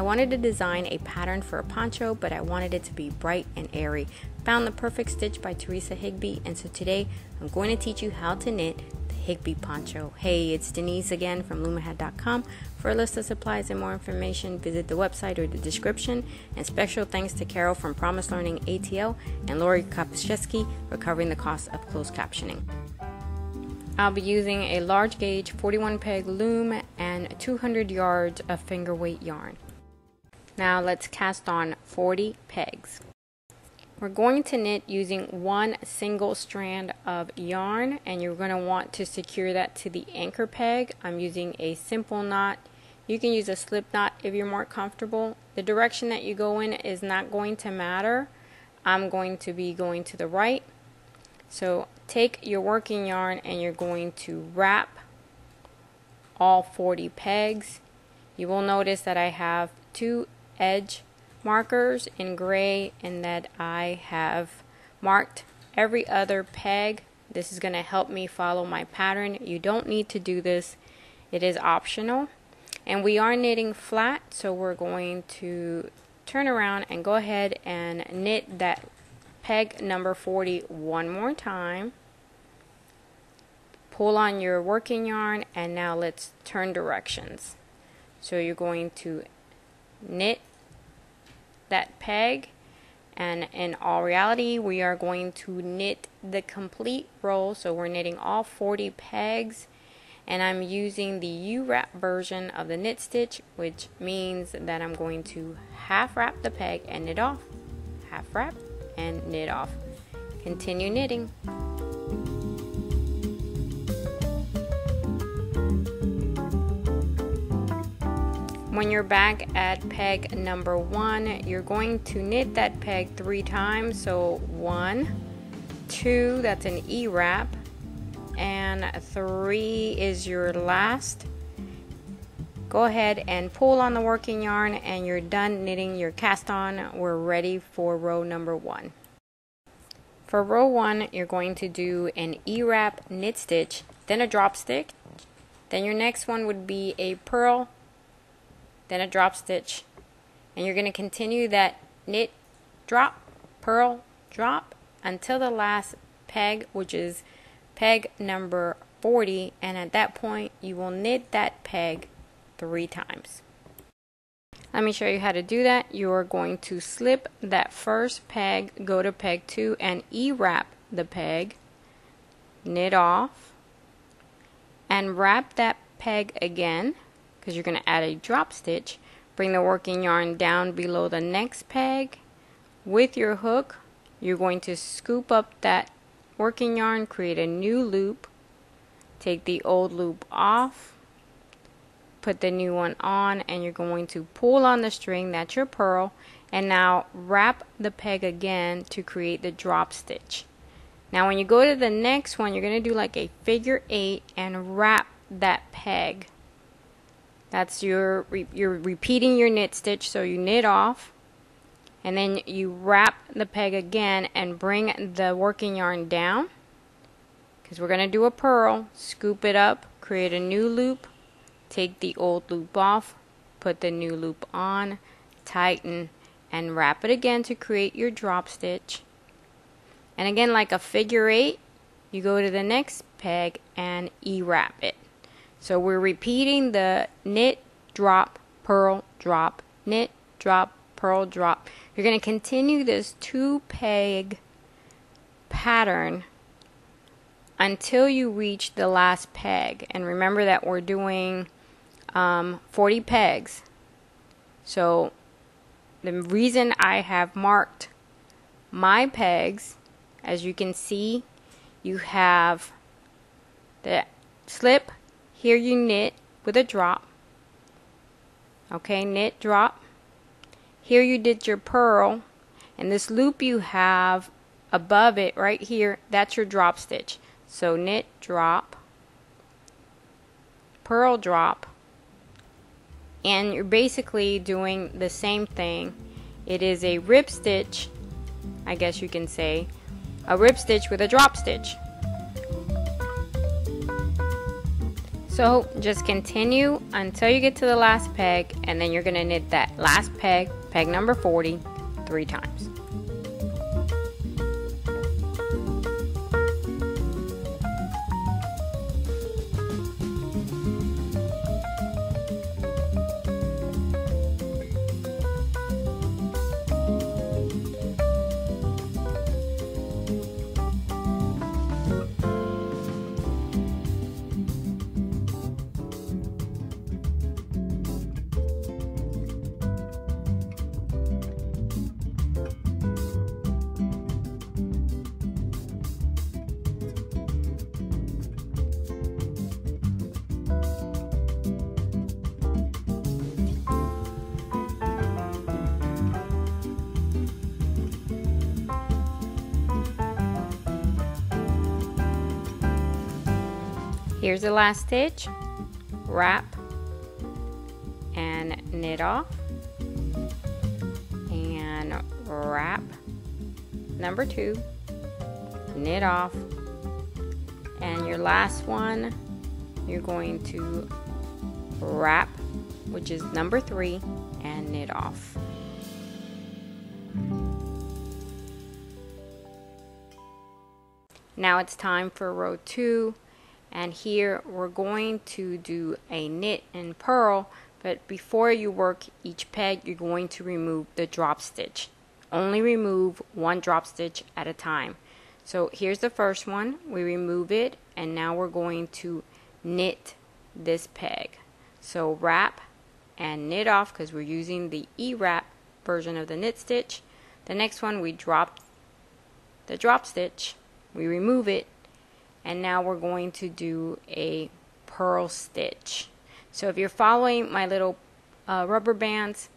I wanted to design a pattern for a poncho, but I wanted it to be bright and airy. Found the perfect stitch by Theresa Higby, and so today I'm going to teach you how to knit the Higby poncho. Hey, it's Denise again from LoomaHat.com. For a list of supplies and more information, visit the website or the description. And special thanks to Carol from Promise Learning ATL and Lori Kopszewski for covering the cost of closed captioning. I'll be using a large gauge 41 peg loom and 200 yards of finger weight yarn. Now let's cast on 40 pegs. We're going to knit using one single strand of yarn, and you're going to want to secure that to the anchor peg. I'm using a simple knot. You can use a slip knot if you're more comfortable. The direction that you go in is not going to matter. I'm going to be going to the right. So take your working yarn and you're going to wrap all 40 pegs. You will notice that I have two edge markers in gray and that I have marked every other peg. This is going to help me follow my pattern. You don't need to do this. It is optional. And we are knitting flat, so we're going to turn around and go ahead and knit that peg number 40 one more time. Pull on your working yarn, and now let's turn directions. So you're going to knit that peg, and in all reality we are going to knit the complete row. So we're knitting all 40 pegs, and I'm using the eWrap version of the knit stitch, which means that I'm going to half wrap the peg and knit off, half wrap and knit off. Continue knitting. When you're back at peg number 1, you're going to knit that peg 3 times. So 1, 2, that's an eWrap, and 3 is your last. Go ahead and pull on the working yarn and you're done knitting your cast on. We're ready for row number 1. For row 1, you're going to do an eWrap knit stitch, then a drop stitch. Then your next one would be a purl, then a drop stitch, and you're going to continue that knit, drop, purl, drop until the last peg, which is peg number 40, and at that point you will knit that peg 3 times. Let me show you how to do that. You're going to slip that first peg, go to peg 2 and eWrap the peg, knit off, and wrap that peg again, because you're going to add a drop stitch. Bring the working yarn down below the next peg. With your hook, you're going to scoop up that working yarn, create a new loop, take the old loop off, put the new one on, and you're going to pull on the string, that's your purl, and now wrap the peg again to create the drop stitch. Now when you go to the next one, you're going to do like a figure 8 and wrap that peg. That's you're repeating your knit stitch, so you knit off and then you wrap the peg again and bring the working yarn down, because we're going to do a purl. Scoop it up, create a new loop, take the old loop off, put the new loop on, tighten, and wrap it again to create your drop stitch. And again, like a figure 8, you go to the next peg and eWrap it. So we're repeating the knit, drop, purl, drop, knit, drop, purl, drop. You're going to continue this 2 peg pattern until you reach the last peg. And remember that we're doing 40 pegs. So the reason I have marked my pegs, as you can see, you have the slip. Here you knit with a drop. Okay, knit, drop. Here you did your purl, and this loop you have above it right here, that's your drop stitch. So knit, drop, purl, drop, and you're basically doing the same thing. It is a rib stitch, I guess you can say, a rib stitch with a drop stitch. So just continue until you get to the last peg, and then you're going to knit that last peg, peg number 40, 3 times. Here's the last stitch. Wrap and knit off, and wrap number 2, knit off, and your last one you're going to wrap, which is number 3, and knit off. Now it's time for row 2. And here we're going to do a knit and purl, but before you work each peg, you're going to remove the drop stitch. Only remove 1 drop stitch at a time. So here's the first one. We remove it, and now we're going to knit this peg. So wrap and knit off, because we're using the eWrap version of the knit stitch. The next one, we drop the drop stitch, we remove it, and now we're going to do a purl stitch. So if you're following my little rubber bands,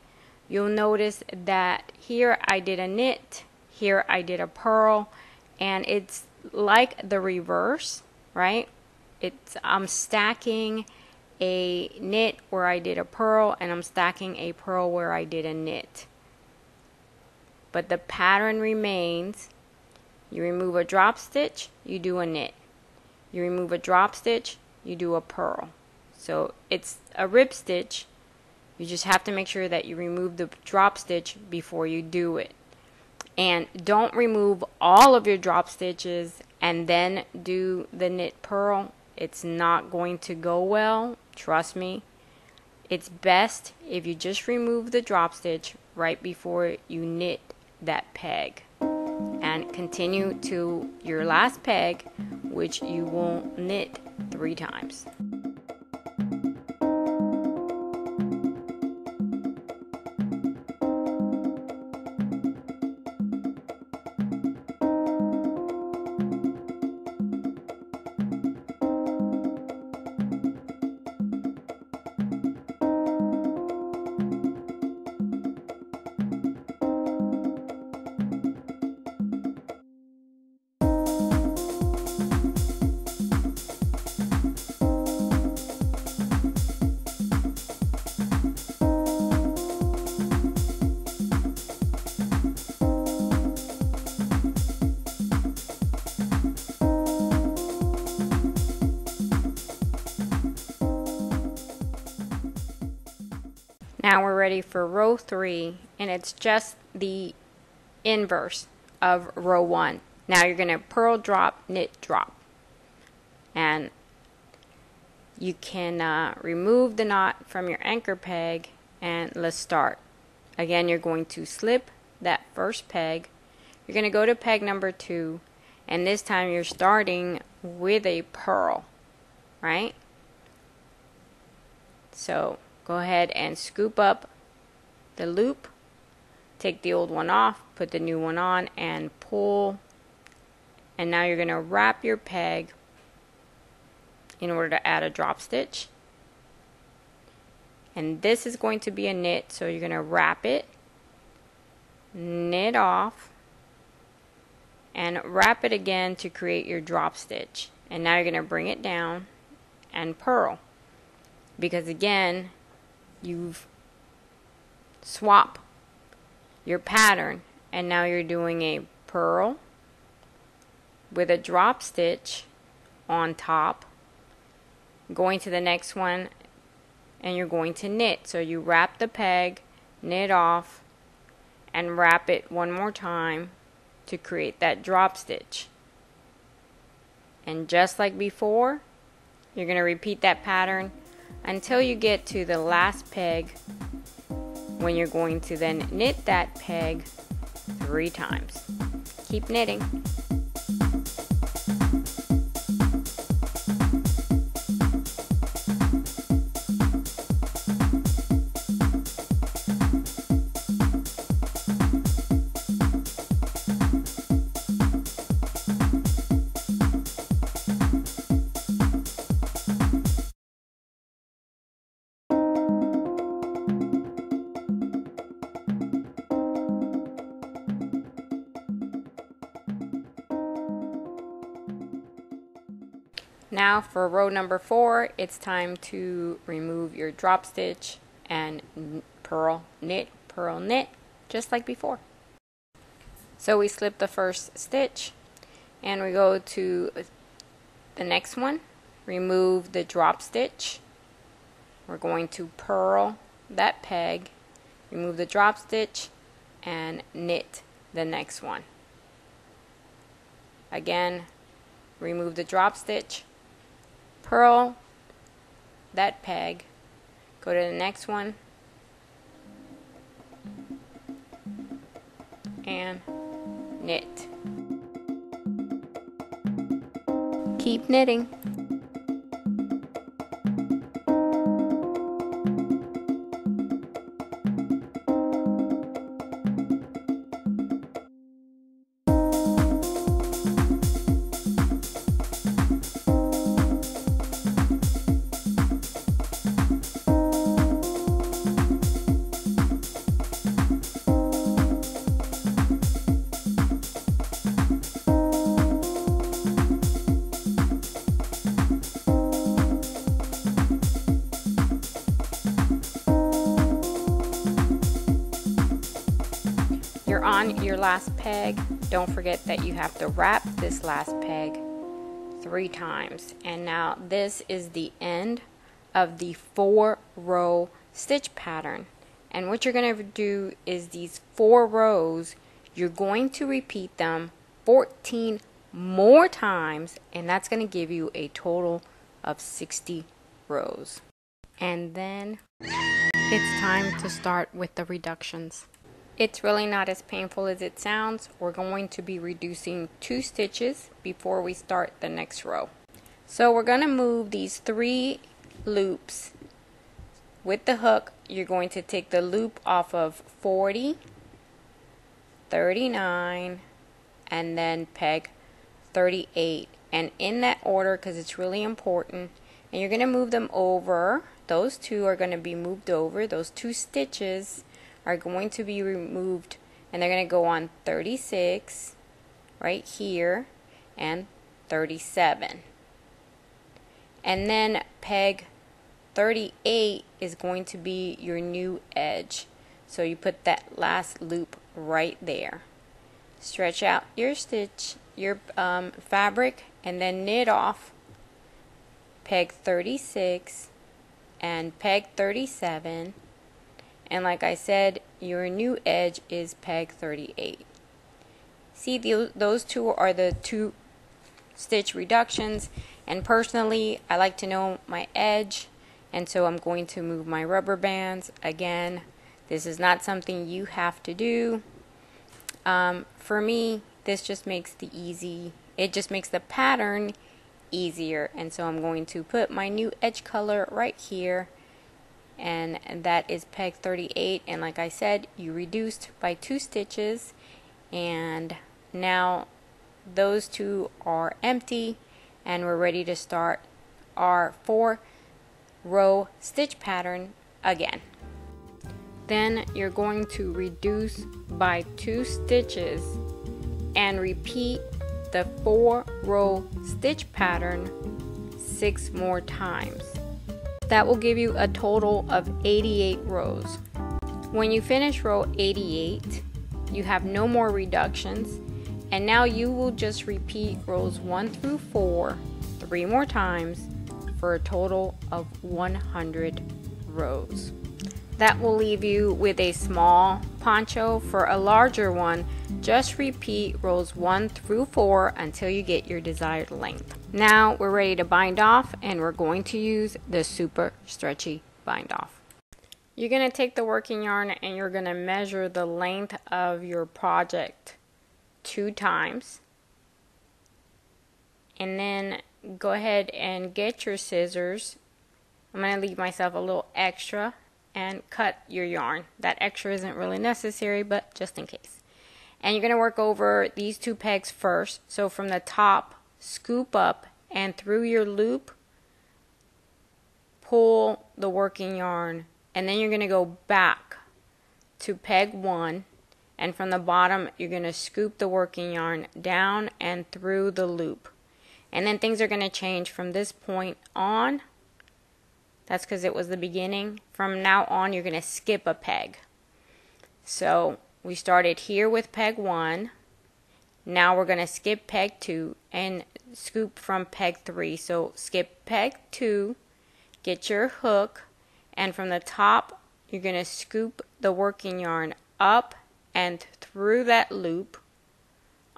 you'll notice that here I did a knit, here I did a purl, and it's like the reverse, right? I'm stacking a knit where I did a purl, and I'm stacking a purl where I did a knit. But the pattern remains. You remove a drop stitch, you do a knit. You remove a drop stitch, you do a purl. So it's a rib stitch. You just have to make sure that you remove the drop stitch before you do it. And don't remove all of your drop stitches and then do the knit purl. It's not going to go well, trust me. It's best if you just remove the drop stitch right before you knit that peg. And continue to your last peg, which you will knit 3 times. Now we're ready for row 3, and it's just the inverse of row 1. Now you're going to purl, drop, knit, drop. And you can remove the knot from your anchor peg, and let's start. Again, you're going to slip that first peg. You're going to go to peg number 2, and this time you're starting with a purl, right? So go ahead and scoop up the loop, take the old one off, put the new one on, and pull. And now you're going to wrap your peg in order to add a drop stitch. And this is going to be a knit, so you're going to wrap it, knit off, and wrap it again to create your drop stitch. And now you're going to bring it down and purl, because again you've swapped your pattern, and now you're doing a purl with a drop stitch on top, going to the next one, and you're going to knit. So you wrap the peg, knit off, and wrap it one more time to create that drop stitch. And just like before, you're going to repeat that pattern until you get to the last peg, when you're going to then knit that peg 3 times. Keep knitting. Now for row number 4, it's time to remove your drop stitch and purl, knit, just like before. So we slip the first stitch and we go to the next one, remove the drop stitch. We're going to purl that peg, remove the drop stitch, and knit the next one. Again, remove the drop stitch, purl that peg, go to the next one, and knit. Keep knitting. On your last peg, don't forget that you have to wrap this last peg 3 times. And now this is the end of the 4-row stitch pattern. And what you're going to do is these 4 rows, you're going to repeat them 14 more times, and that's going to give you a total of 60 rows. And then it's time to start with the reductions. It's really not as painful as it sounds. We're going to be reducing 2 stitches before we start the next row. So we're going to move these 3 loops. With the hook, you're going to take the loop off of 40, 39, and then peg 38. And in that order, because it's really important. And you're going to move them over. Those 2 are going to be moved over. Those 2 stitches are going to be removed, and they're going to go on 36 right here and 37. And then peg 38 is going to be your new edge. So you put that last loop right there. Stretch out your stitch, your fabric, and then knit off peg 36 and peg 37. And like I said, your new edge is peg 38. See, those 2 are the 2 stitch reductions. And personally, I like to know my edge. And so I'm going to move my rubber bands. Again, this is not something you have to do. For me, this just makes it just makes the pattern easier. And so I'm going to put my new edge color right here. And that is peg 38, and like I said, you reduced by 2 stitches, and now those 2 are empty, and we're ready to start our 4-row stitch pattern again. Then you're going to reduce by 2 stitches and repeat the 4-row stitch pattern 6 more times. That will give you a total of 88 rows. When you finish row 88, you have no more reductions, and now you will just repeat rows 1 through 4 3 more times for a total of 100 rows. That will leave you with a small poncho. For a larger one, just repeat rows 1 through 4 until you get your desired length. Now we're ready to bind off, and we're going to use the super stretchy bind off. You're going to take the working yarn and you're going to measure the length of your project 2 times. And then go ahead and get your scissors. I'm going to leave myself a little extra and cut your yarn. That extra isn't really necessary, but just in case. And you're going to work over these 2 pegs first. So from the top, scoop up and through your loop, pull the working yarn. And then you're going to go back to peg 1. And from the bottom, you're going to scoop the working yarn down and through the loop. And then things are going to change from this point on. That's because it was the beginning. From now on, you're going to skip a peg. So we started here with peg 1. Now we're going to skip peg 2 and scoop from peg 3. So skip peg 2, get your hook, and from the top, you're going to scoop the working yarn up and through that loop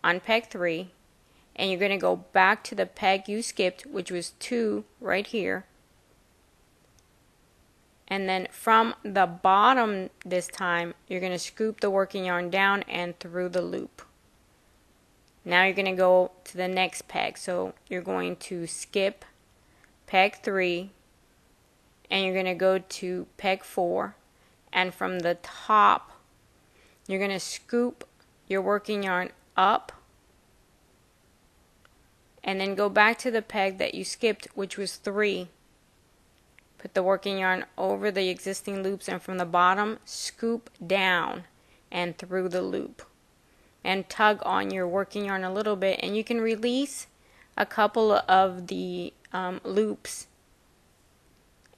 on peg 3. And you're going to go back to the peg you skipped, which was 2 right here. And then from the bottom this time, you're going to scoop the working yarn down and through the loop. Now you're going to go to the next peg. So you're going to skip peg 3 and you're going to go to peg 4. And from the top, you're going to scoop your working yarn up and then go back to the peg that you skipped, which was 3. Put the working yarn over the existing loops, and from the bottom, scoop down and through the loop. And tug on your working yarn a little bit, and you can release a couple of the loops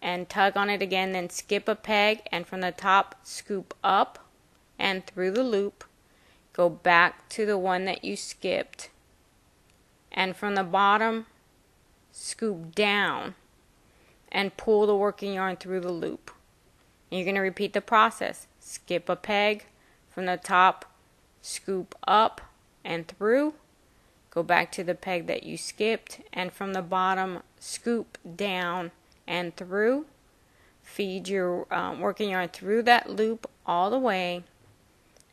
and tug on it again, then skip a peg, and from the top, scoop up and through the loop. Go back to the one that you skipped, and from the bottom, scoop down and pull the working yarn through the loop. And you're going to repeat the process. Skip a peg, from the top, scoop up and through, go back to the peg that you skipped, and from the bottom, scoop down and through. Feed your working yarn through that loop all the way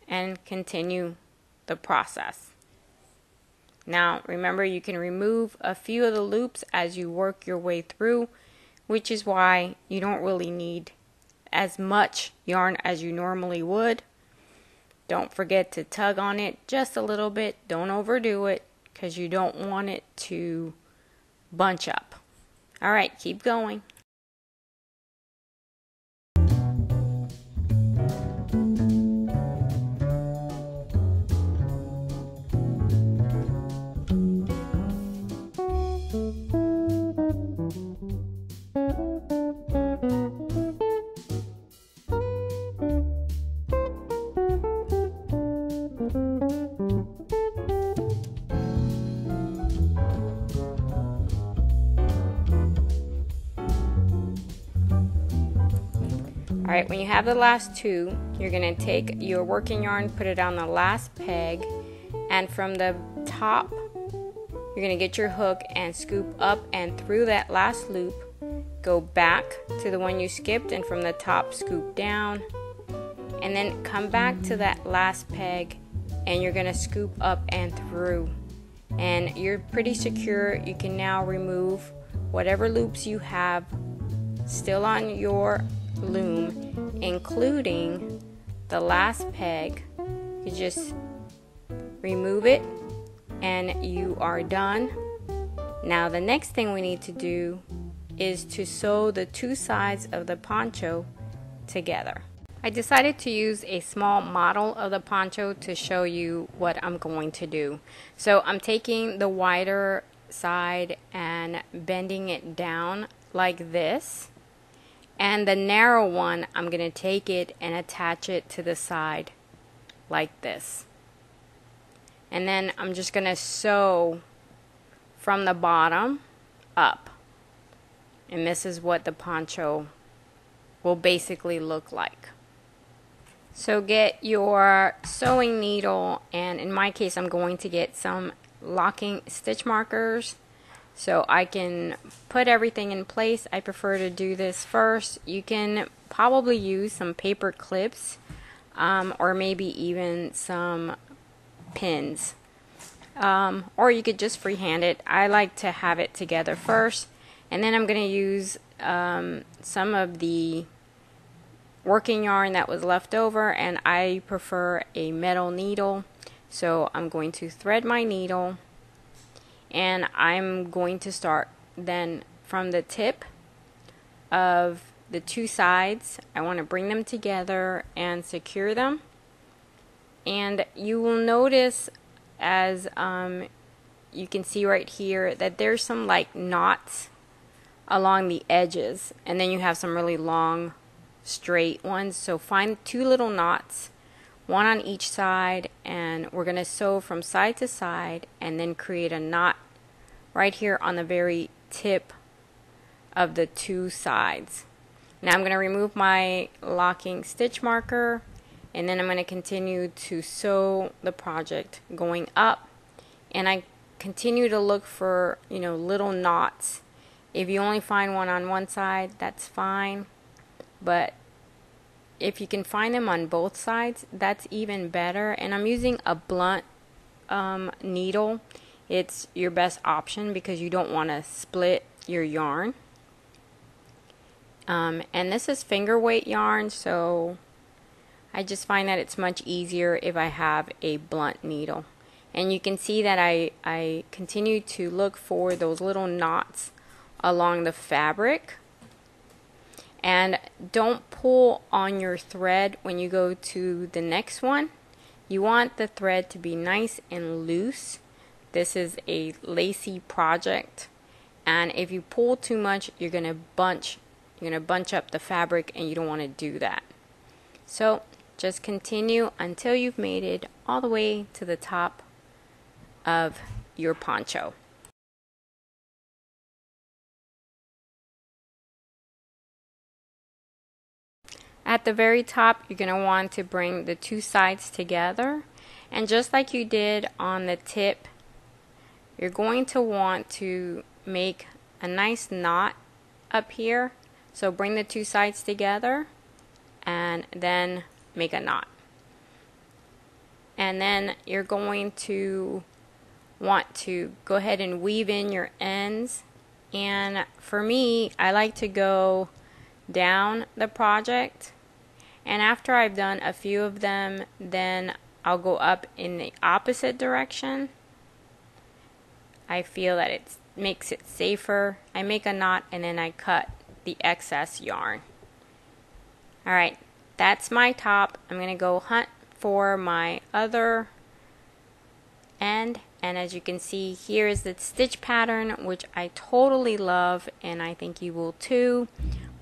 and continue the process. Now remember, you can remove a few of the loops as you work your way through, which is why you don't really need as much yarn as you normally would. Don't forget to tug on it just a little bit. Don't overdo it because you don't want it to bunch up. Alright, keep going. Alright, when you have the last 2, you're going to take your working yarn, put it on the last peg, and from the top, you're going to get your hook and scoop up and through that last loop, go back to the one you skipped, and from the top, scoop down, and then come back to that last peg, and you're going to scoop up and through. And you're pretty secure. You can now remove whatever loops you have still on your loom, including the last peg. You just remove it and you are done. Now the next thing we need to do is to sew the 2 sides of the poncho together. I decided to use a small model of the poncho to show you what I'm going to do. So I'm taking the wider side and bending it down like this. And the narrow one, I'm going to take it and attach it to the side like this. And then I'm just going to sew from the bottom up. And this is what the poncho will basically look like. So get your sewing needle, and in my case I'm going to get some locking stitch markers so I can put everything in place. I prefer to do this first. You can probably use some paper clips or maybe even some pins, or you could just freehand it. I like to have it together first, and then I'm going to use some of the working yarn that was left over, and I prefer a metal needle. So I'm going to thread my needle, and I'm going to start then from the tip of the two sides. I want to bring them together and secure them. And you will notice, as you can see right here, that there's some like knots along the edges, and then you have some really long straight ones. So find two little knots, one on each side, and we're going to sew from side to side and then create a knot right here on the very tip of the two sides. Now I'm going to remove my locking stitch marker, and then I'm going to continue to sew the project going up, and I continue to look for, you know, little knots. If you only find one on one side, that's fine, but if you can find them on both sides, that's even better. And I'm using a blunt needle. It's your best option because you don't want to split your yarn. And this is finger weight yarn, so I just find that it's much easier if I have a blunt needle. And you can see that I continue to look for those little knots along the fabric. And don't pull on your thread when you go to the next one. You want the thread to be nice and loose. This is a Lacy project, and if you pull too much, you're gonna bunch up the fabric, and you don't want to do that. So just continue until you've made it all the way to the top of your poncho. At the very top, you're going to want to bring the two sides together, and just like you did on the tip, you're going to want to make a nice knot up here. So bring the two sides together and then make a knot. And then you're going to want to go ahead and weave in your ends. And for me, I like to go down the project, and after I've done a few of them, then I'll go up in the opposite direction. I feel that it makes it safer. I make a knot and then I cut the excess yarn. Alright, that's my top. I'm going to go hunt for my other end, and as you can see, here is the stitch pattern, which I totally love, and I think you will too.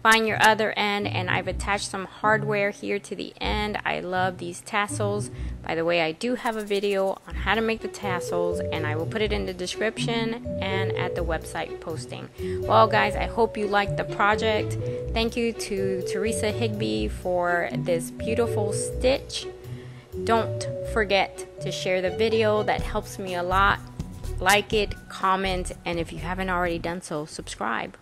Find your other end, and I've attached some hardware here to the end. I love these tassels. By the way, I do have a video on how to make the tassels, and I will put it in the description and at the website posting. Well guys, I hope you liked the project. Thank you to Theresa Higby for this beautiful stitch. Don't forget to share the video. That helps me a lot. Like it, comment, and if you haven't already done so, subscribe.